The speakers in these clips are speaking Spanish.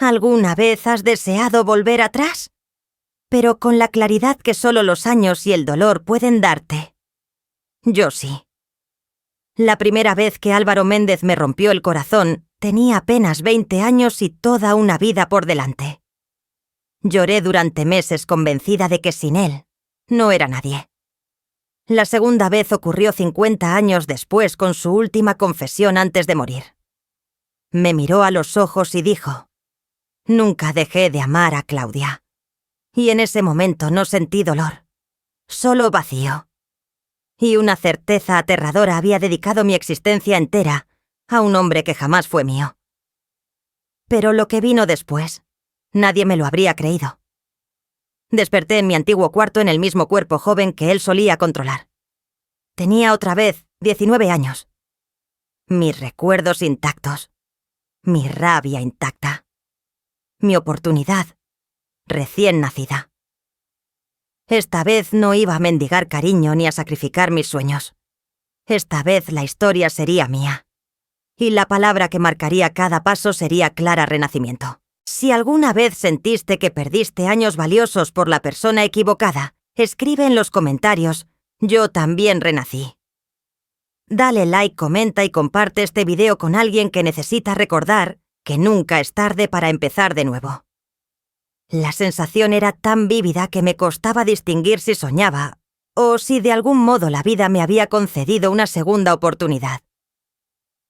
¿Alguna vez has deseado volver atrás? Pero con la claridad que solo los años y el dolor pueden darte. Yo sí. La primera vez que Álvaro Méndez me rompió el corazón, tenía apenas 20 años y toda una vida por delante. Lloré durante meses convencida de que sin él no era nadie. La segunda vez ocurrió 50 años después con su última confesión antes de morir. Me miró a los ojos y dijo: «Nunca dejé de amar a Claudia». Y en ese momento no sentí dolor, solo vacío. Y una certeza aterradora: había dedicado mi existencia entera a un hombre que jamás fue mío. Pero lo que vino después, nadie me lo habría creído. Desperté en mi antiguo cuarto en el mismo cuerpo joven que él solía controlar. Tenía otra vez 19 años. Mis recuerdos intactos. Mi rabia intacta. Mi oportunidad recién nacida. Esta vez no iba a mendigar cariño ni a sacrificar mis sueños. Esta vez la historia sería mía. Y la palabra que marcaría cada paso sería Clara Renacimiento. Si alguna vez sentiste que perdiste años valiosos por la persona equivocada, escribe en los comentarios: «Yo también renací». Dale like, comenta y comparte este video con alguien que necesita recordar que nunca es tarde para empezar de nuevo. La sensación era tan vívida que me costaba distinguir si soñaba o si de algún modo la vida me había concedido una segunda oportunidad.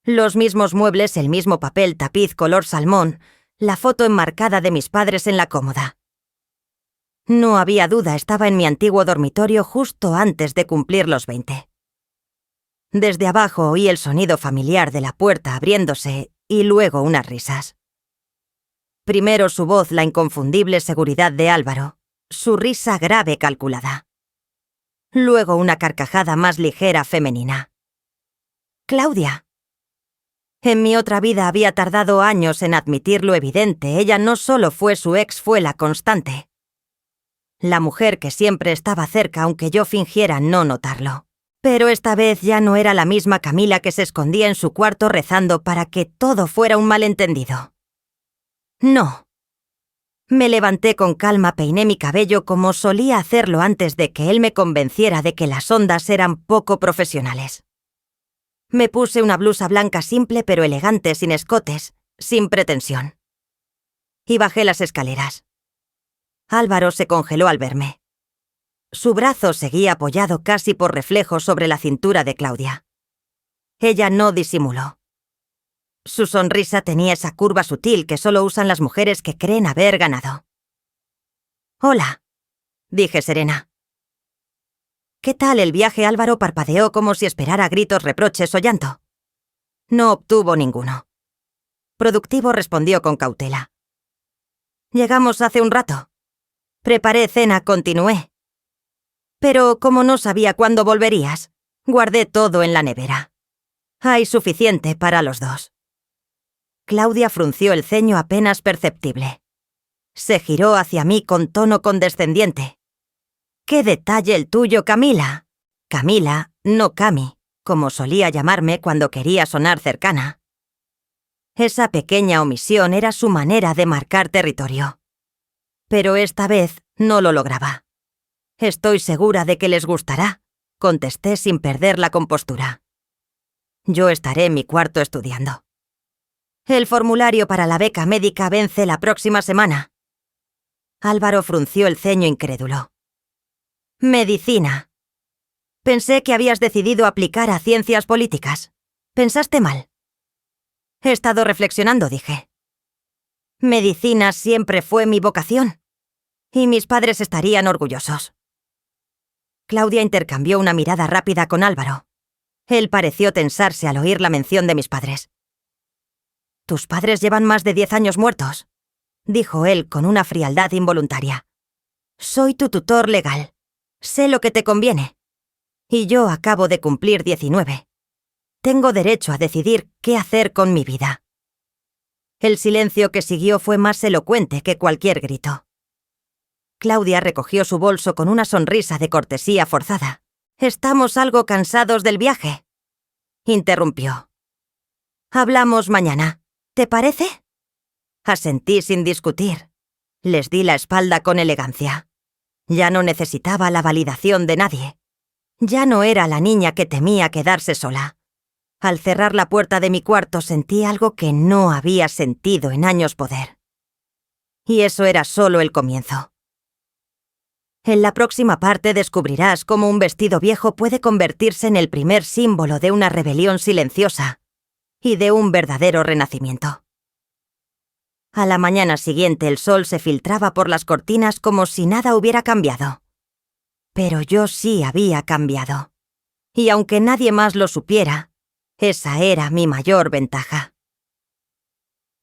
Los mismos muebles, el mismo papel tapiz color salmón, la foto enmarcada de mis padres en la cómoda. No había duda, estaba en mi antiguo dormitorio justo antes de cumplir los 20. Desde abajo oí el sonido familiar de la puerta abriéndose y luego unas risas. Primero su voz, la inconfundible seguridad de Álvaro, su risa grave calculada. Luego una carcajada más ligera femenina. «Claudia». En mi otra vida había tardado años en admitir lo evidente: ella no solo fue su ex, fue la constante. La mujer que siempre estaba cerca aunque yo fingiera no notarlo. Pero esta vez ya no era la misma Camila que se escondía en su cuarto rezando para que todo fuera un malentendido. No. Me levanté con calma, peiné mi cabello como solía hacerlo antes de que él me convenciera de que las ondas eran poco profesionales. Me puse una blusa blanca simple pero elegante, sin escotes, sin pretensión. Y bajé las escaleras. Álvaro se congeló al verme. Su brazo seguía apoyado casi por reflejo sobre la cintura de Claudia. Ella no disimuló. Su sonrisa tenía esa curva sutil que solo usan las mujeres que creen haber ganado. «Hola», dije serena. «¿Qué tal el viaje?» Álvaro parpadeó como si esperara gritos, reproches o llanto. No obtuvo ninguno. Productivo, respondió con cautela. «Llegamos hace un rato. Preparé cena», continué. «Pero como no sabía cuándo volverías, guardé todo en la nevera. Hay suficiente para los dos». Claudia frunció el ceño apenas perceptible. Se giró hacia mí con tono condescendiente. «¿Qué detalle el tuyo, Camila?» Camila, no Cami, como solía llamarme cuando quería sonar cercana. Esa pequeña omisión era su manera de marcar territorio. Pero esta vez no lo lograba. «Estoy segura de que les gustará», contesté sin perder la compostura. «Yo estaré en mi cuarto estudiando. El formulario para la beca médica vence la próxima semana». Álvaro frunció el ceño incrédulo. «Medicina. Pensé que habías decidido aplicar a ciencias políticas. Pensaste mal». «He estado reflexionando», dije. «Medicina siempre fue mi vocación. Y mis padres estarían orgullosos». Claudia intercambió una mirada rápida con Álvaro. Él pareció tensarse al oír la mención de mis padres. «Tus padres llevan más de 10 años muertos», dijo él con una frialdad involuntaria. «Soy tu tutor legal. Sé lo que te conviene. Y yo acabo de cumplir 19. Tengo derecho a decidir qué hacer con mi vida». El silencio que siguió fue más elocuente que cualquier grito. Claudia recogió su bolso con una sonrisa de cortesía forzada. «Estamos algo cansados del viaje», interrumpió. «Hablamos mañana, ¿te parece?» Asentí sin discutir. Les di la espalda con elegancia. Ya no necesitaba la validación de nadie. Ya no era la niña que temía quedarse sola. Al cerrar la puerta de mi cuarto sentí algo que no había sentido en años poder. Y eso era solo el comienzo. En la próxima parte descubrirás cómo un vestido viejo puede convertirse en el primer símbolo de una rebelión silenciosa y de un verdadero renacimiento. A la mañana siguiente el sol se filtraba por las cortinas como si nada hubiera cambiado. Pero yo sí había cambiado. Y aunque nadie más lo supiera, esa era mi mayor ventaja.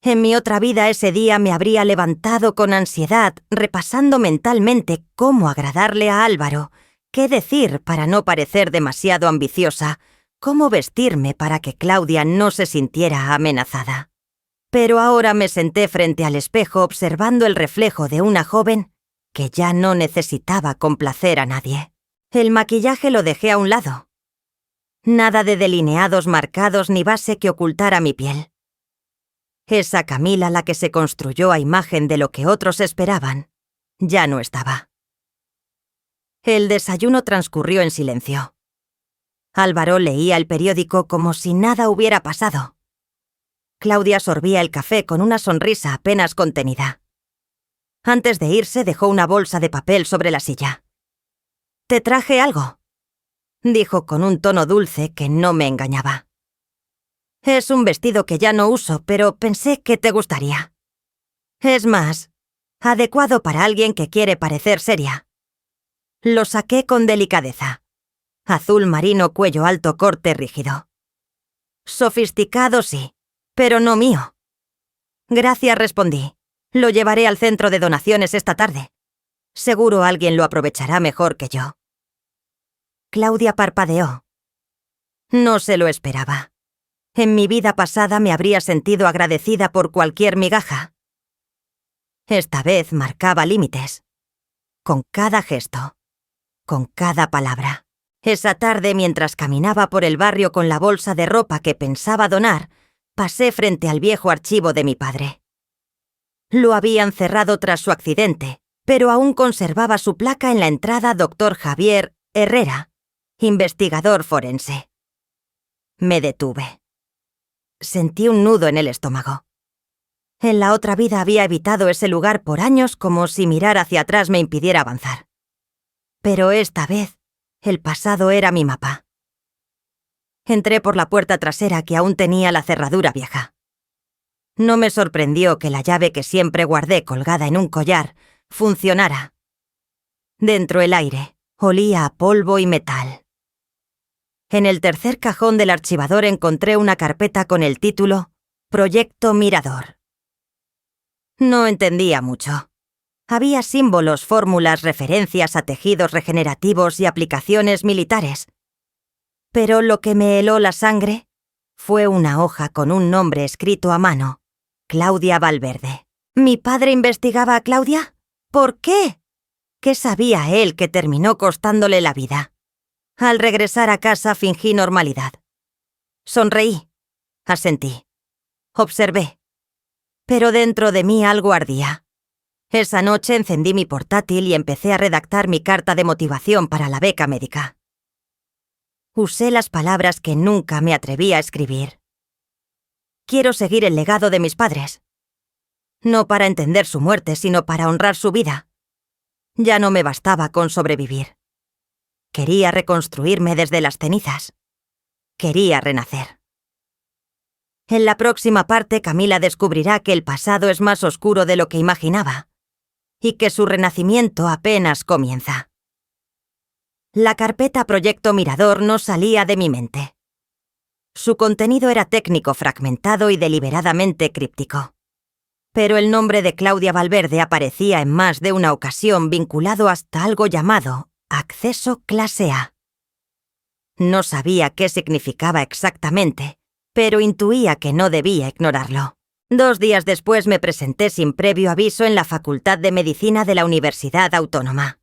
En mi otra vida ese día me habría levantado con ansiedad, repasando mentalmente cómo agradarle a Álvaro, qué decir para no parecer demasiado ambiciosa, cómo vestirme para que Claudia no se sintiera amenazada. Pero ahora me senté frente al espejo observando el reflejo de una joven que ya no necesitaba complacer a nadie. El maquillaje lo dejé a un lado. Nada de delineados marcados ni base que ocultara mi piel. Esa Camila, la que se construyó a imagen de lo que otros esperaban, ya no estaba. El desayuno transcurrió en silencio. Álvaro leía el periódico como si nada hubiera pasado. Claudia sorbía el café con una sonrisa apenas contenida. Antes de irse dejó una bolsa de papel sobre la silla. «Te traje algo», dijo con un tono dulce que no me engañaba. «Es un vestido que ya no uso, pero pensé que te gustaría. Es más, adecuado para alguien que quiere parecer seria». Lo saqué con delicadeza. Azul marino, cuello alto, corte rígido. «Sofisticado sí, pero no mío». «Gracias», respondí. «Lo llevaré al centro de donaciones esta tarde. Seguro alguien lo aprovechará mejor que yo». Claudia parpadeó. No se lo esperaba. En mi vida pasada me habría sentido agradecida por cualquier migaja. Esta vez marcaba límites. Con cada gesto. Con cada palabra. Esa tarde, mientras caminaba por el barrio con la bolsa de ropa que pensaba donar, pasé frente al viejo archivo de mi padre. Lo habían cerrado tras su accidente, pero aún conservaba su placa en la entrada Dr. Javier Herrera, investigador forense. Me detuve. Sentí un nudo en el estómago. En la otra vida había evitado ese lugar por años como si mirar hacia atrás me impidiera avanzar. Pero esta vez, el pasado era mi mapa. Entré por la puerta trasera que aún tenía la cerradura vieja. No me sorprendió que la llave que siempre guardé colgada en un collar funcionara. Dentro el aire olía a polvo y metal. En el tercer cajón del archivador encontré una carpeta con el título Proyecto Mirador. No entendía mucho. Había símbolos, fórmulas, referencias a tejidos regenerativos y aplicaciones militares. Pero lo que me heló la sangre fue una hoja con un nombre escrito a mano: Claudia Valverde. ¿Mi padre investigaba a Claudia? ¿Por qué? ¿Qué sabía él que terminó costándole la vida? Al regresar a casa fingí normalidad. Sonreí. Asentí. Observé. Pero dentro de mí algo ardía. Esa noche encendí mi portátil y empecé a redactar mi carta de motivación para la beca médica. Usé las palabras que nunca me atreví a escribir. Quiero seguir el legado de mis padres. No para entender su muerte, sino para honrar su vida. Ya no me bastaba con sobrevivir. Quería reconstruirme desde las cenizas. Quería renacer. En la próxima parte, Camila descubrirá que el pasado es más oscuro de lo que imaginaba y que su renacimiento apenas comienza. La carpeta Proyecto Mirador no salía de mi mente. Su contenido era técnico, fragmentado y deliberadamente críptico. Pero el nombre de Claudia Valverde aparecía en más de una ocasión vinculado hasta algo llamado Acceso Clase A. No sabía qué significaba exactamente, pero intuía que no debía ignorarlo. 2 días después me presenté sin previo aviso en la Facultad de Medicina de la Universidad Autónoma.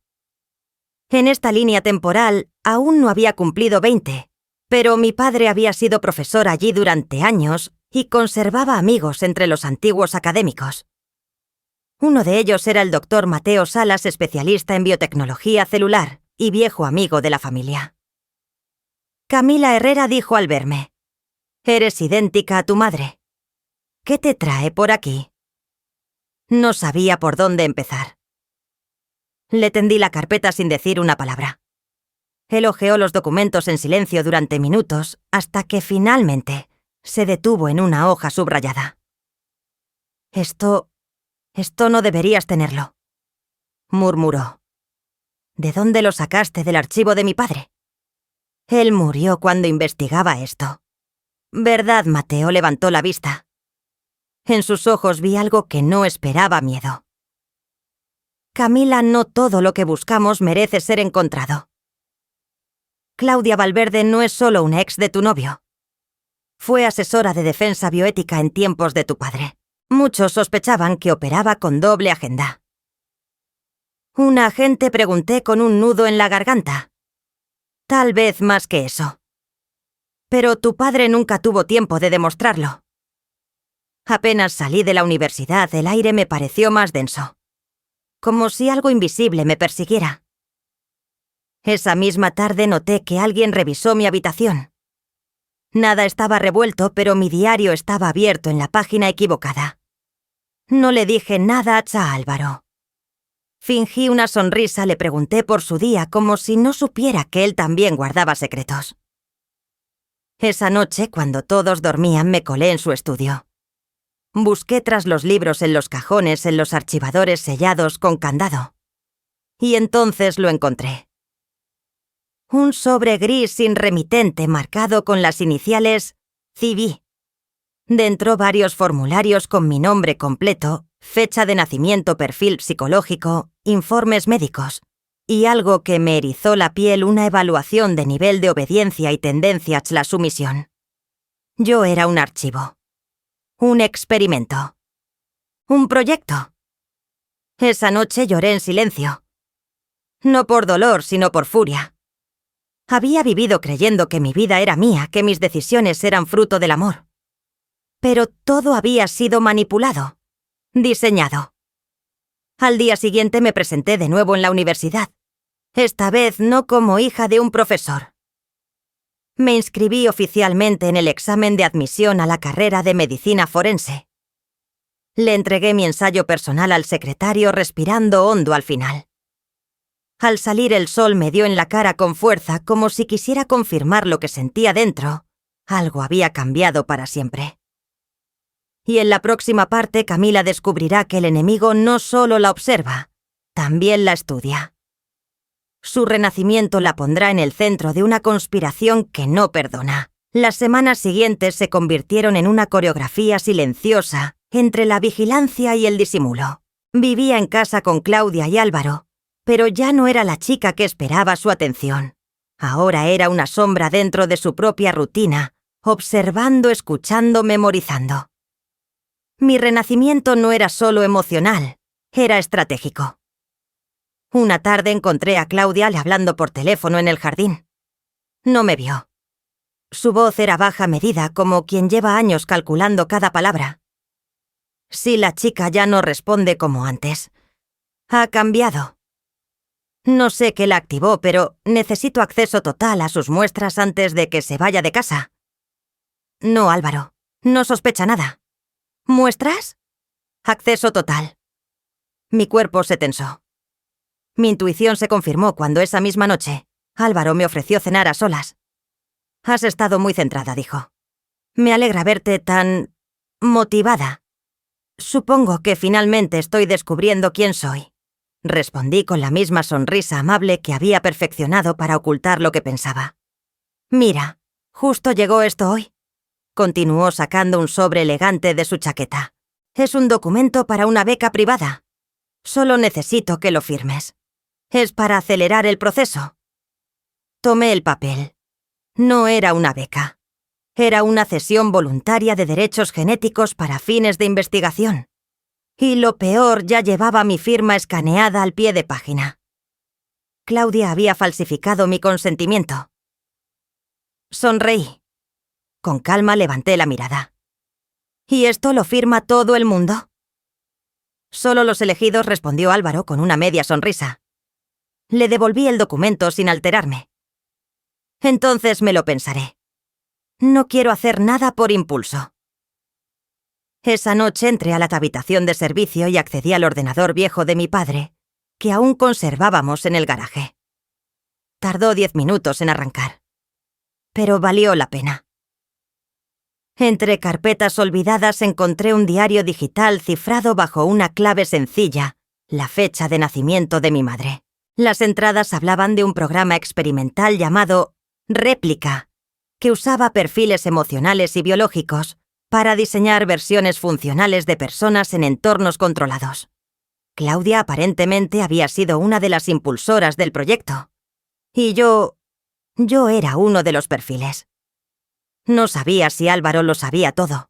En esta línea temporal aún no había cumplido 20, pero mi padre había sido profesor allí durante años y conservaba amigos entre los antiguos académicos. Uno de ellos era el doctor Mateo Salas, especialista en biotecnología celular y viejo amigo de la familia. Camila Herrera dijo al verme: «Eres idéntica a tu madre. ¿Qué te trae por aquí?» No sabía por dónde empezar. Le tendí la carpeta sin decir una palabra. Él hojeó los documentos en silencio durante minutos hasta que finalmente se detuvo en una hoja subrayada. Esto no deberías tenerlo», murmuró. «¿De dónde lo sacaste del archivo de mi padre?» «Él murió cuando investigaba esto». «¿Verdad?» Mateo levantó la vista. En sus ojos vi algo que no esperaba: miedo. «Camila, no todo lo que buscamos merece ser encontrado. Claudia Valverde no es solo una ex de tu novio. Fue asesora de defensa bioética en tiempos de tu padre. Muchos sospechaban que operaba con doble agenda». «¿Un agente?», pregunté con un nudo en la garganta. «Tal vez más que eso. Pero tu padre nunca tuvo tiempo de demostrarlo. Apenas salí de la universidad, el aire me pareció más denso. Como si algo invisible me persiguiera. Esa misma tarde noté que alguien revisó mi habitación. Nada estaba revuelto, pero mi diario estaba abierto en la página equivocada. No le dije nada a Álvaro. Fingí una sonrisa, le pregunté por su día como si no supiera que él también guardaba secretos. Esa noche, cuando todos dormían, me colé en su estudio. Busqué tras los libros en los cajones, en los archivadores sellados con candado. Y entonces lo encontré. Un sobre gris sin remitente marcado con las iniciales CB. Dentro varios formularios con mi nombre completo, fecha de nacimiento, perfil psicológico, informes médicos y algo que me erizó la piel: una evaluación de nivel de obediencia y tendencia a la sumisión. Yo era un archivo. Un experimento. Un proyecto. Esa noche lloré en silencio. No por dolor, sino por furia. Había vivido creyendo que mi vida era mía, que mis decisiones eran fruto del amor. Pero todo había sido manipulado, diseñado. Al día siguiente me presenté de nuevo en la universidad. Esta vez no como hija de un profesor. Me inscribí oficialmente en el examen de admisión a la carrera de medicina forense. Le entregué mi ensayo personal al secretario, respirando hondo al final. Al salir el sol me dio en la cara con fuerza, como si quisiera confirmar lo que sentía dentro. Algo había cambiado para siempre. Y en la próxima parte, Camila descubrirá que el enemigo no solo la observa, también la estudia. Su renacimiento la pondrá en el centro de una conspiración que no perdona. Las semanas siguientes se convirtieron en una coreografía silenciosa entre la vigilancia y el disimulo. Vivía en casa con Claudia y Álvaro, pero ya no era la chica que esperaba su atención. Ahora era una sombra dentro de su propia rutina, observando, escuchando, memorizando. Mi renacimiento no era solo emocional, era estratégico. Una tarde encontré a Claudia hablando por teléfono en el jardín. No me vio. Su voz era baja medida, como quien lleva años calculando cada palabra. Sí, la chica ya no responde como antes. Ha cambiado. No sé qué la activó, pero necesito acceso total a sus muestras antes de que se vaya de casa. No, Álvaro, no sospecha nada. ¿Muestras? Acceso total. Mi cuerpo se tensó. Mi intuición se confirmó cuando esa misma noche Álvaro me ofreció cenar a solas. «Has estado muy centrada», dijo. «Me alegra verte tan motivada». «Supongo que finalmente estoy descubriendo quién soy», respondí con la misma sonrisa amable que había perfeccionado para ocultar lo que pensaba. «Mira, justo llegó esto hoy», continuó sacando un sobre elegante de su chaqueta. «Es un documento para una beca privada. Solo necesito que lo firmes. Es para acelerar el proceso». Tomé el papel. No era una beca. Era una cesión voluntaria de derechos genéticos para fines de investigación. Y lo peor, ya llevaba mi firma escaneada al pie de página. Claudia había falsificado mi consentimiento. Sonreí. Con calma levanté la mirada. ¿Y esto lo firma todo el mundo? Solo los elegidos, respondió Álvaro con una media sonrisa. Le devolví el documento sin alterarme. Entonces me lo pensaré. No quiero hacer nada por impulso. Esa noche entré a la habitación de servicio y accedí al ordenador viejo de mi padre, que aún conservábamos en el garaje. Tardó 10 minutos en arrancar. Pero valió la pena. Entre carpetas olvidadas encontré un diario digital cifrado bajo una clave sencilla, la fecha de nacimiento de mi madre. Las entradas hablaban de un programa experimental llamado Réplica, que usaba perfiles emocionales y biológicos para diseñar versiones funcionales de personas en entornos controlados. Claudia aparentemente había sido una de las impulsoras del proyecto. Y yo era uno de los perfiles. No sabía si Álvaro lo sabía todo,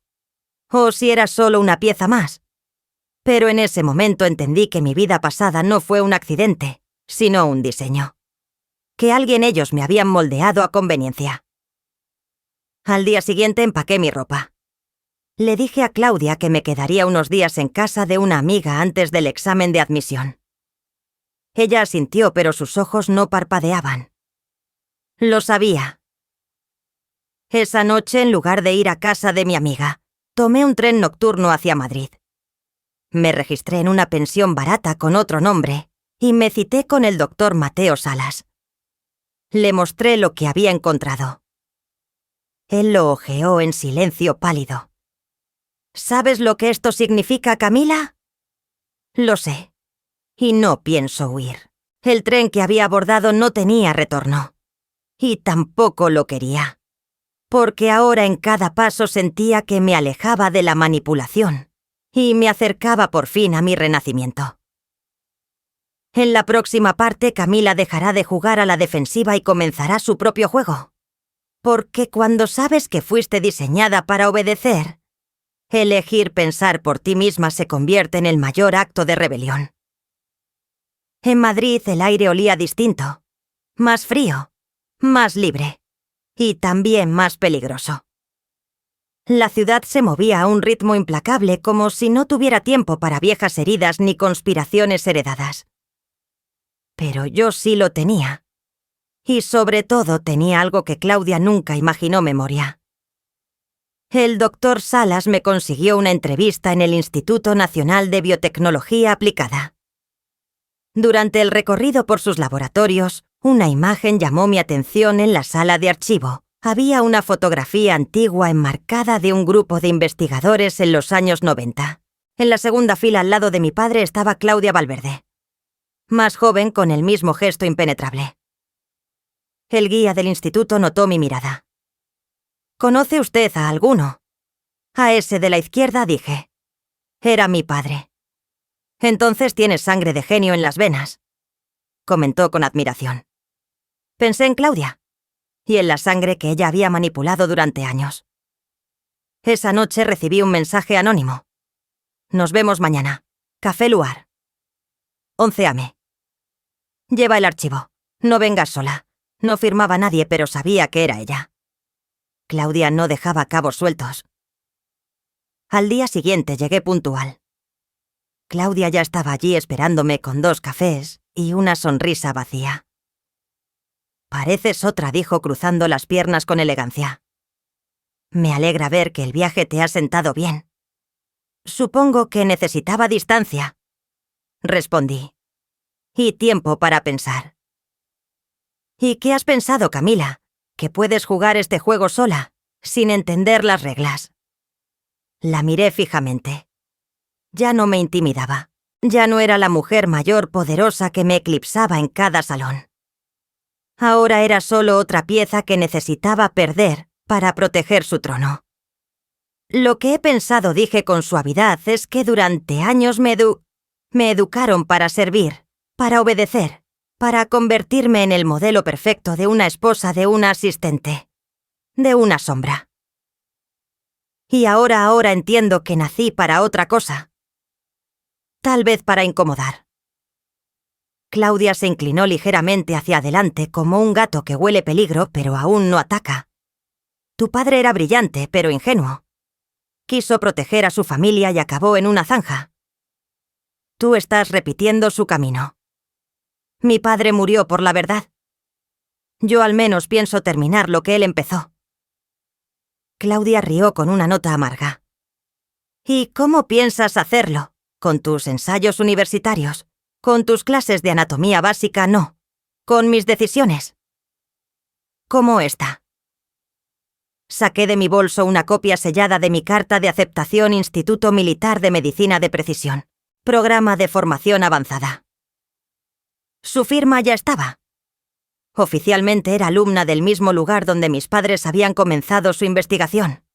o si era solo una pieza más. Pero en ese momento entendí que mi vida pasada no fue un accidente, sino un diseño. Que ellos me habían moldeado a conveniencia. Al día siguiente empaqué mi ropa. Le dije a Claudia que me quedaría unos días en casa de una amiga antes del examen de admisión. Ella asintió, pero sus ojos no parpadeaban. Lo sabía. Esa noche, en lugar de ir a casa de mi amiga, tomé un tren nocturno hacia Madrid. Me registré en una pensión barata con otro nombre y me cité con el doctor Mateo Salas. Le mostré lo que había encontrado. Él lo hojeó en silencio pálido. ¿Sabes lo que esto significa, Camila? Lo sé. Y no pienso huir. El tren que había abordado no tenía retorno. Y tampoco lo quería. Porque ahora en cada paso sentía que me alejaba de la manipulación y me acercaba por fin a mi renacimiento. En la próxima parte, Camila dejará de jugar a la defensiva y comenzará su propio juego. Porque cuando sabes que fuiste diseñada para obedecer, elegir pensar por ti misma se convierte en el mayor acto de rebelión. En Madrid el aire olía distinto, más frío, más libre y también más peligroso. La ciudad se movía a un ritmo implacable como si no tuviera tiempo para viejas heridas ni conspiraciones heredadas. Pero yo sí lo tenía. Y sobre todo tenía algo que Claudia nunca imaginó memoria. El doctor Salas me consiguió una entrevista en el Instituto Nacional de Biotecnología Aplicada. Durante el recorrido por sus laboratorios, una imagen llamó mi atención en la sala de archivo. Había una fotografía antigua enmarcada de un grupo de investigadores en los años 90. En la segunda fila al lado de mi padre estaba Claudia Valverde, más joven con el mismo gesto impenetrable. El guía del instituto notó mi mirada. ¿Conoce usted a alguno? A ese de la izquierda, dije. Era mi padre. Entonces tienes sangre de genio en las venas, comentó con admiración. Pensé en Claudia y en la sangre que ella había manipulado durante años. Esa noche recibí un mensaje anónimo. Nos vemos mañana. Café Luar. 11 AM. Lleva el archivo. No vengas sola. No firmaba nadie, pero sabía que era ella. Claudia no dejaba cabos sueltos. Al día siguiente llegué puntual. Claudia ya estaba allí esperándome con 2 cafés y una sonrisa vacía. Pareces otra, dijo cruzando las piernas con elegancia. Me alegra ver que el viaje te ha sentado bien. Supongo que necesitaba distancia, respondí. Y tiempo para pensar. ¿Y qué has pensado, Camila? Que puedes jugar este juego sola, sin entender las reglas. La miré fijamente. Ya no me intimidaba. Ya no era la mujer mayor poderosa que me eclipsaba en cada salón. Ahora era solo otra pieza que necesitaba perder para proteger su trono. Lo que he pensado, dije con suavidad, es que durante años me educaron para servir, para obedecer, para convertirme en el modelo perfecto de una esposa, de una asistente, de una sombra. Y ahora entiendo que nací para otra cosa. Tal vez para incomodar. Claudia se inclinó ligeramente hacia adelante como un gato que huele peligro pero aún no ataca. Tu padre era brillante pero ingenuo. Quiso proteger a su familia y acabó en una zanja. Tú estás repitiendo su camino. Mi padre murió por la verdad. Yo al menos pienso terminar lo que él empezó. Claudia rió con una nota amarga. ¿Y cómo piensas hacerlo? ¿Con tus ensayos universitarios? ¿Con tus clases de anatomía básica? No. ¿Con mis decisiones? ¿Cómo está? Saqué de mi bolso una copia sellada de mi carta de aceptación Instituto Militar de Medicina de Precisión, programa de formación avanzada. Su firma ya estaba. Oficialmente era alumna del mismo lugar donde mis padres habían comenzado su investigación.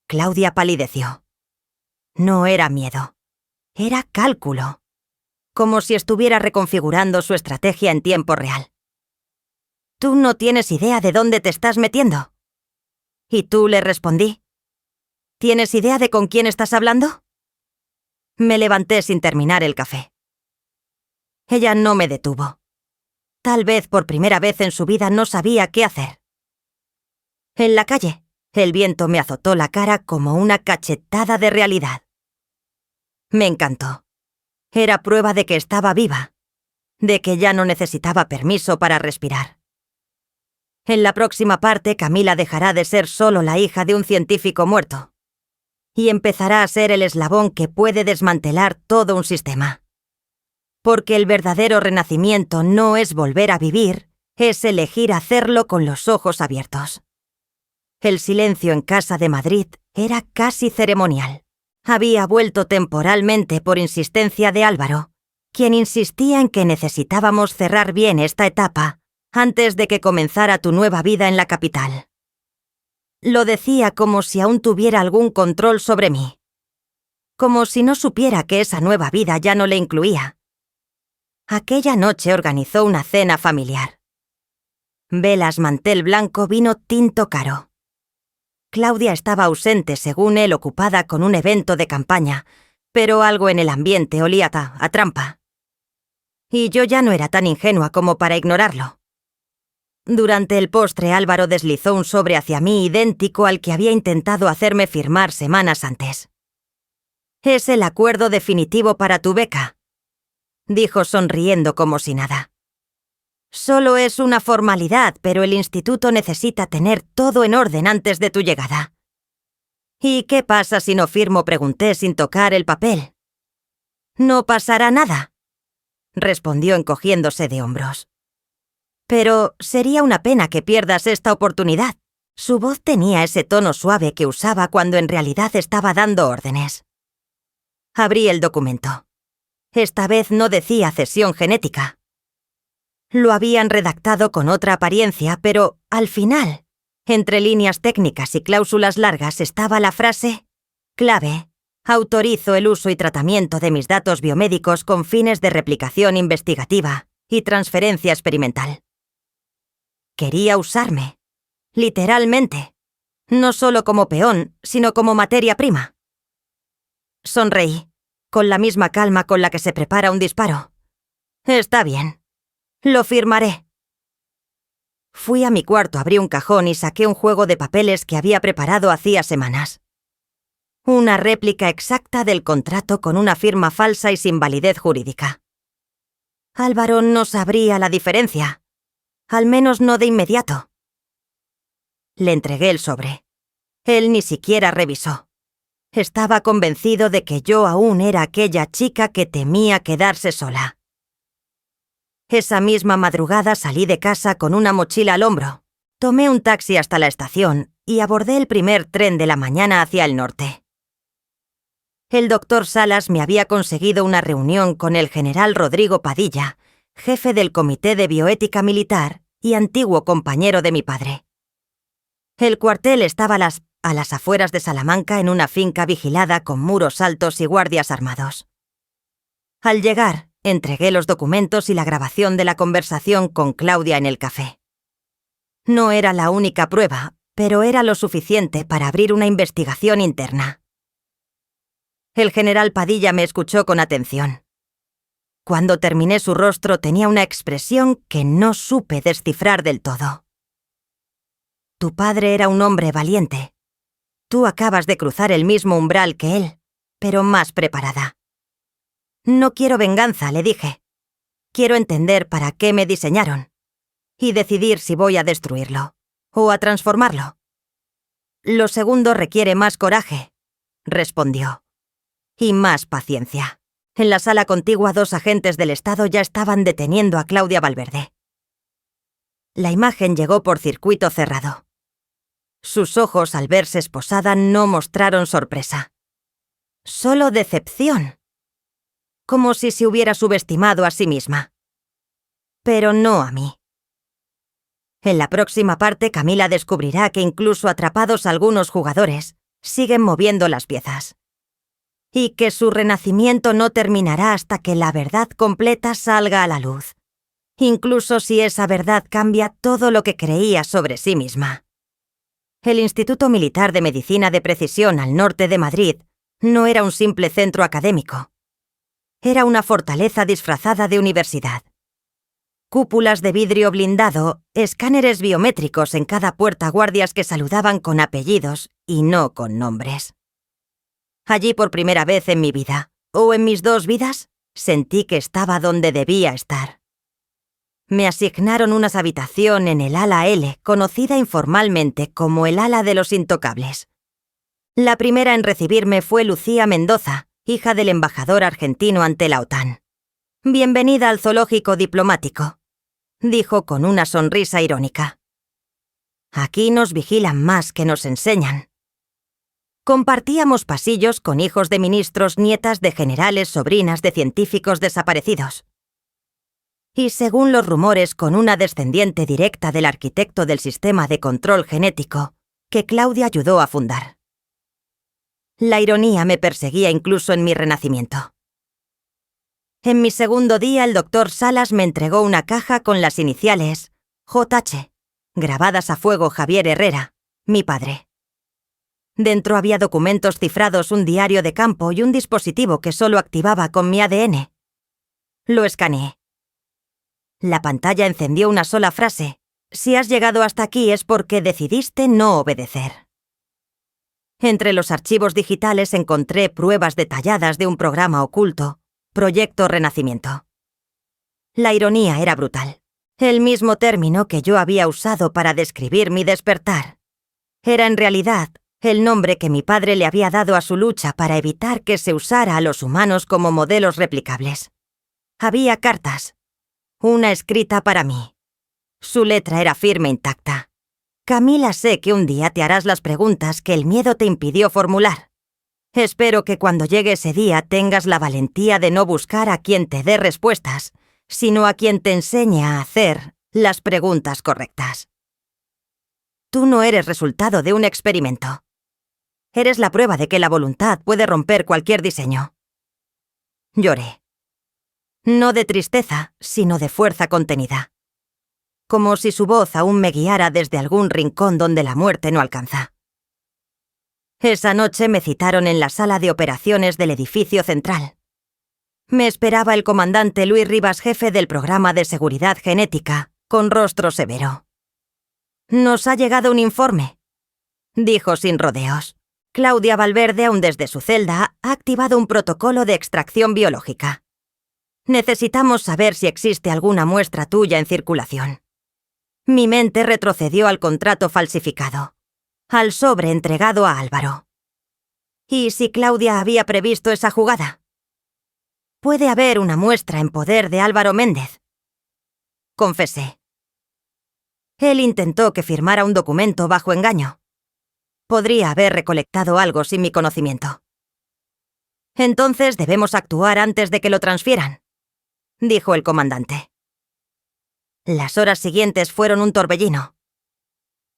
Claudia palideció. No era miedo. Era cálculo. Como si estuviera reconfigurando su estrategia en tiempo real. Tú no tienes idea de dónde te estás metiendo. Y tú le respondí. ¿Tienes idea de con quién estás hablando? Me levanté sin terminar el café. Ella no me detuvo. Tal vez por primera vez en su vida no sabía qué hacer. En la calle, el viento me azotó la cara como una cachetada de realidad. Me encantó. Era prueba de que estaba viva, de que ya no necesitaba permiso para respirar. En la próxima parte, Camila dejará de ser solo la hija de un científico muerto y empezará a ser el eslabón que puede desmantelar todo un sistema. Porque el verdadero renacimiento no es volver a vivir, es elegir hacerlo con los ojos abiertos. El silencio en casa de Madrid era casi ceremonial. Había vuelto temporalmente por insistencia de Álvaro, quien insistía en que necesitábamos cerrar bien esta etapa antes de que comenzara tu nueva vida en la capital. Lo decía como si aún tuviera algún control sobre mí. Como si no supiera que esa nueva vida ya no le incluía. Aquella noche organizó una cena familiar. Velas, mantel blanco, vino tinto caro. Claudia estaba ausente, según él, ocupada con un evento de campaña, pero algo en el ambiente olía a trampa. Y yo ya no era tan ingenua como para ignorarlo. Durante el postre, Álvaro deslizó un sobre hacia mí idéntico al que había intentado hacerme firmar semanas antes. «Es el acuerdo definitivo para tu beca», dijo sonriendo como si nada. «Solo es una formalidad, pero el instituto necesita tener todo en orden antes de tu llegada». «¿Y qué pasa si no firmo?», pregunté sin tocar el papel. «No pasará nada», respondió encogiéndose de hombros. «Pero sería una pena que pierdas esta oportunidad». Su voz tenía ese tono suave que usaba cuando en realidad estaba dando órdenes. Abrí el documento. Esta vez no decía cesión genética. Lo habían redactado con otra apariencia, pero al final, entre líneas técnicas y cláusulas largas, estaba la frase clave: autorizo el uso y tratamiento de mis datos biomédicos con fines de replicación investigativa y transferencia experimental. Quería usarme, literalmente, no solo como peón, sino como materia prima. Sonreí, con la misma calma con la que se prepara un disparo. «Está bien. Lo firmaré». Fui a mi cuarto, abrí un cajón y saqué un juego de papeles que había preparado hacía semanas. Una réplica exacta del contrato con una firma falsa y sin validez jurídica. Álvaro no sabría la diferencia, al menos no de inmediato. Le entregué el sobre. Él ni siquiera revisó. Estaba convencido de que yo aún era aquella chica que temía quedarse sola. Esa misma madrugada salí de casa con una mochila al hombro. Tomé un taxi hasta la estación y abordé el primer tren de la mañana hacia el norte. El doctor Salas me había conseguido una reunión con el general Rodrigo Padilla, jefe del Comité de Bioética Militar y antiguo compañero de mi padre. El cuartel estaba a las afueras de Salamanca, en una finca vigilada con muros altos y guardias armados. Al llegar, entregué los documentos y la grabación de la conversación con Claudia en el café. No era la única prueba, pero era lo suficiente para abrir una investigación interna. El general Padilla me escuchó con atención. Cuando terminé, su rostro tenía una expresión que no supe descifrar del todo. «Tu padre era un hombre valiente. Tú acabas de cruzar el mismo umbral que él, pero más preparada. No quiero venganza, le dije. Quiero entender para qué me diseñaron y decidir si voy a destruirlo o a transformarlo. Lo segundo requiere más coraje, respondió, y más paciencia. En la sala contigua 2 agentes del Estado ya estaban deteniendo a Claudia Valverde. La imagen llegó por circuito cerrado. Sus ojos, al verse esposada, no mostraron sorpresa. Solo decepción. Como si se hubiera subestimado a sí misma. Pero no a mí. En la próxima parte, Camila descubrirá que incluso atrapados algunos jugadores, siguen moviendo las piezas. Y que su renacimiento no terminará hasta que la verdad completa salga a la luz. Incluso si esa verdad cambia todo lo que creía sobre sí misma. El Instituto Militar de Medicina de Precisión al norte de Madrid no era un simple centro académico. Era una fortaleza disfrazada de universidad. Cúpulas de vidrio blindado, escáneres biométricos en cada puerta, guardias que saludaban con apellidos y no con nombres. Allí por primera vez en mi vida, o en mis 2 vidas, sentí que estaba donde debía estar. Me asignaron una habitación en el ala L, conocida informalmente como el ala de los intocables. La primera en recibirme fue Lucía Mendoza, hija del embajador argentino ante la OTAN. «Bienvenida al zoológico diplomático», dijo con una sonrisa irónica. «Aquí nos vigilan más que nos enseñan». Compartíamos pasillos con hijos de ministros, nietas de generales, sobrinas de científicos desaparecidos. Y según los rumores, con una descendiente directa del arquitecto del sistema de control genético que Claudia ayudó a fundar. La ironía me perseguía incluso en mi renacimiento. En mi segundo día, el doctor Salas me entregó una caja con las iniciales JH, grabadas a fuego Javier Herrera, mi padre. Dentro había documentos cifrados, un diario de campo y un dispositivo que solo activaba con mi ADN. Lo escaneé. La pantalla encendió una sola frase: «Si has llegado hasta aquí es porque decidiste no obedecer». Entre los archivos digitales encontré pruebas detalladas de un programa oculto, Proyecto Renacimiento. La ironía era brutal. El mismo término que yo había usado para describir mi despertar era en realidad el nombre que mi padre le había dado a su lucha para evitar que se usara a los humanos como modelos replicables. Había cartas. Una escrita para mí. Su letra era firme e intacta. «Camila, sé que un día te harás las preguntas que el miedo te impidió formular. Espero que cuando llegue ese día tengas la valentía de no buscar a quien te dé respuestas, sino a quien te enseñe a hacer las preguntas correctas. Tú no eres resultado de un experimento. Eres la prueba de que la voluntad puede romper cualquier diseño». Lloré. No de tristeza, sino de fuerza contenida. Como si su voz aún me guiara desde algún rincón donde la muerte no alcanza. Esa noche me citaron en la sala de operaciones del edificio central. Me esperaba el comandante Luis Rivas, jefe del programa de seguridad genética, con rostro severo. «Nos ha llegado un informe», dijo sin rodeos. «Claudia Valverde, aún desde su celda, ha activado un protocolo de extracción biológica. Necesitamos saber si existe alguna muestra tuya en circulación». Mi mente retrocedió al contrato falsificado, al sobre entregado a Álvaro. ¿Y si Claudia había previsto esa jugada? «Puede haber una muestra en poder de Álvaro Méndez», confesé. Él intentó que firmara un documento bajo engaño. Podría haber recolectado algo sin mi conocimiento. «Entonces debemos actuar antes de que lo transfieran», dijo el comandante. Las horas siguientes fueron un torbellino.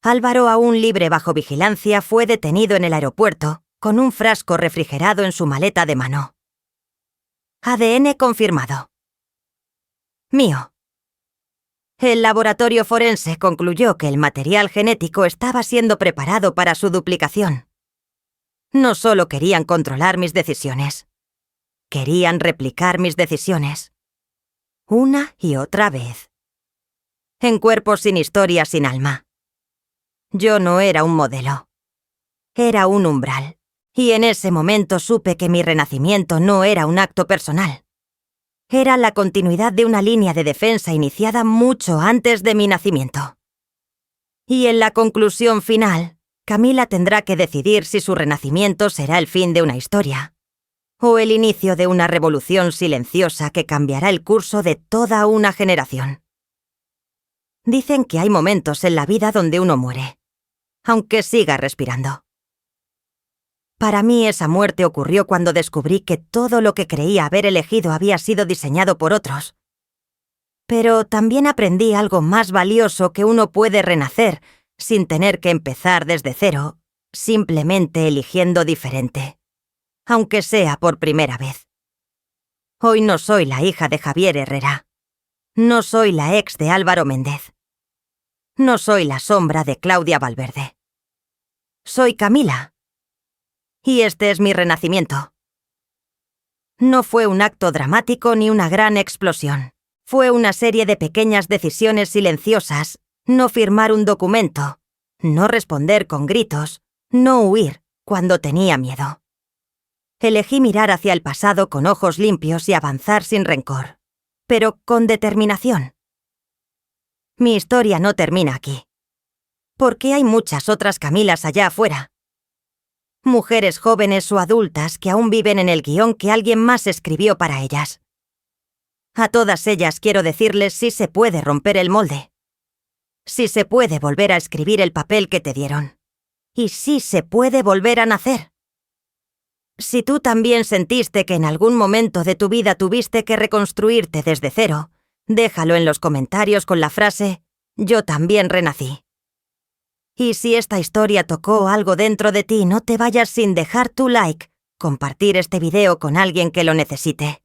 Álvaro, aún libre bajo vigilancia, fue detenido en el aeropuerto con un frasco refrigerado en su maleta de mano. ADN confirmado. Mío. El laboratorio forense concluyó que el material genético estaba siendo preparado para su duplicación. No solo querían controlar mis decisiones, querían replicar mis decisiones. Una y otra vez. En cuerpos sin historia, sin alma. Yo no era un modelo. Era un umbral, y en ese momento supe que mi renacimiento no era un acto personal. Era la continuidad de una línea de defensa iniciada mucho antes de mi nacimiento. Y en la conclusión final, Camila tendrá que decidir si su renacimiento será el fin de una historia, o el inicio de una revolución silenciosa que cambiará el curso de toda una generación. Dicen que hay momentos en la vida donde uno muere, aunque siga respirando. Para mí esa muerte ocurrió cuando descubrí que todo lo que creía haber elegido había sido diseñado por otros. Pero también aprendí algo más valioso: que uno puede renacer sin tener que empezar desde cero, simplemente eligiendo diferente, aunque sea por primera vez. Hoy no soy la hija de Javier Herrera. No soy la ex de Álvaro Méndez. No soy la sombra de Claudia Valverde. Soy Camila. Y este es mi renacimiento. No fue un acto dramático ni una gran explosión. Fue una serie de pequeñas decisiones silenciosas: no firmar un documento, no responder con gritos, no huir cuando tenía miedo. Elegí mirar hacia el pasado con ojos limpios y avanzar sin rencor, pero con determinación. Mi historia no termina aquí, porque hay muchas otras Camilas allá afuera. Mujeres jóvenes o adultas que aún viven en el guión que alguien más escribió para ellas. A todas ellas quiero decirles: sí se puede romper el molde. Sí se puede volver a escribir el papel que te dieron. Y sí se puede volver a nacer. Si tú también sentiste que en algún momento de tu vida tuviste que reconstruirte desde cero, déjalo en los comentarios con la frase: yo también renací. Y si esta historia tocó algo dentro de ti, no te vayas sin dejar tu like, compartir este video con alguien que lo necesite,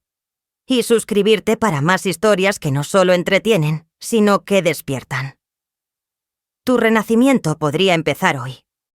y suscribirte para más historias que no solo entretienen, sino que despiertan. Tu renacimiento podría empezar hoy.